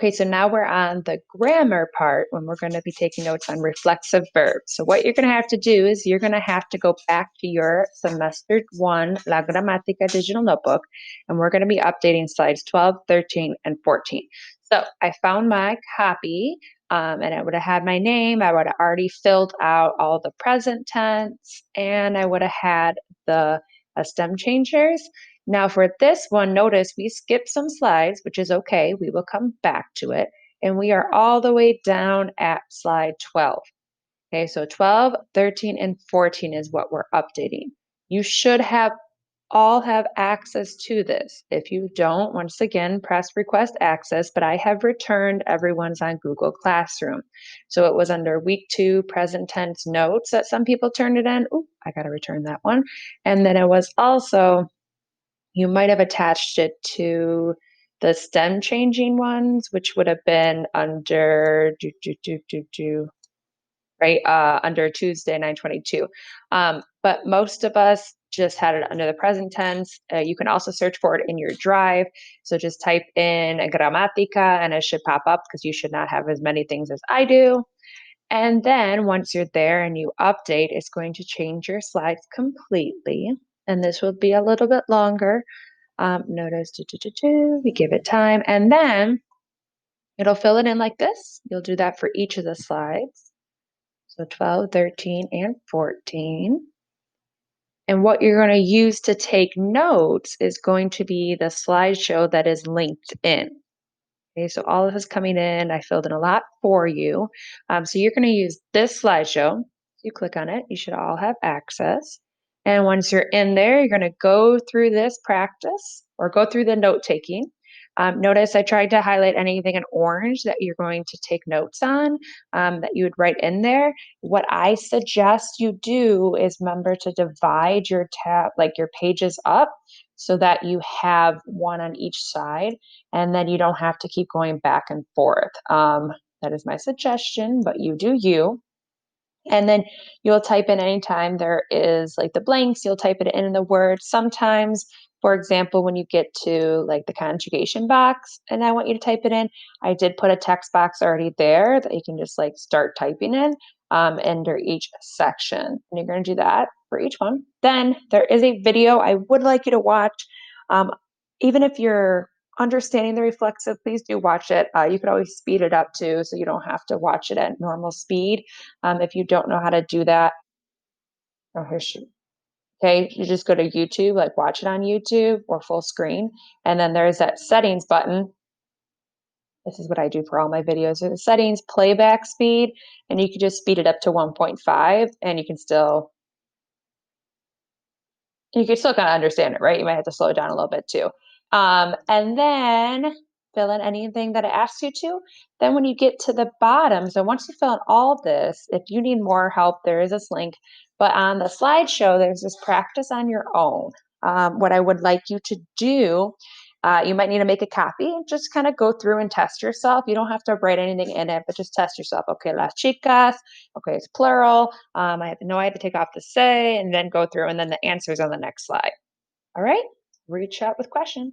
Okay, so now we're on the grammar part when we're going to be taking notes on reflexive verbs. So what you're going to have to do is you're going to have to go back to your semester 1 La Gramática digital notebook, and we're going to be updating slides 12, 13, and 14. So I found my copy, and I would have had my name. I would have already filled out all the present tense, and I would have had the stem changers. Now for this one, notice we skipped some slides, which is okay. We will come back to it. And we are all the way down at slide 12. Okay, so 12, 13, and 14 is what we're updating. You should all have access to this. If you don't, once again, press request access, but I have returned everyone's on Google Classroom. So it was under week 2 present tense notes that some people turned it in. Oh, I got to return that one. And then it was also, you might have attached it to the stem changing ones, which would have been under right under Tuesday 922. But most of us just had it under the present tense. You can also search for it in your drive. So just type in grammatica and it should pop up because you should not have as many things as I do. And then once you're there and you update, it's going to change your slides completely. And this will be a little bit longer. Notice we give it time, and then it'll fill it in like this. You'll do that for each of the slides. So 12, 13, and 14. And what you're going to use to take notes is going to be the slideshow that is linked in. Okay, so all of this is coming in. I filled in a lot for you. So you're going to use this slideshow. You click on it. You should all have access. And once you're in there, you're going to go through this practice or go through the note taking. Notice I tried to highlight anything in orange that you're going to take notes on, that you would write in there. What I suggest you do is remember to divide your like your pages up so that you have one on each side, and then you don't have to keep going back and forth. That is my suggestion, but you do you. And then you'll type in anytime there is like the blanks, you'll type it in the word. Sometimes, for example, when you get to like the conjugation box and I want you to type it in, I did put a text box already there that you can just like start typing in under each section. And you're going to do that for each one. Then there is a video I would like you to watch. Um, Even if you're understanding the reflexive, please do watch it. You could always speed it up too, so you don't have to watch it at normal speed. If you don't know how to do that, oh, here she, okay, you just go to YouTube, like watch it on YouTube or full screen. And then there's that settings button. This is what I do for all my videos. There's the settings, playback speed, and you can just speed it up to 1.5 and you can still kind of understand it, right? You might have to slow it down a little bit too. And then fill in anything that it asks you to. Then when you get to the bottom, so once you fill in all this, if you need more help, there is this link. But on the slideshow, there's this practice on your own. What I would like you to do, you might need to make a copy and just kind of go through and test yourself. You don't have to write anything in it, but just test yourself. Okay, las chicas. Okay, it's plural. I have to know I had to take off the say and then go through, and then the answers on the next slide. All right, reach out with questions.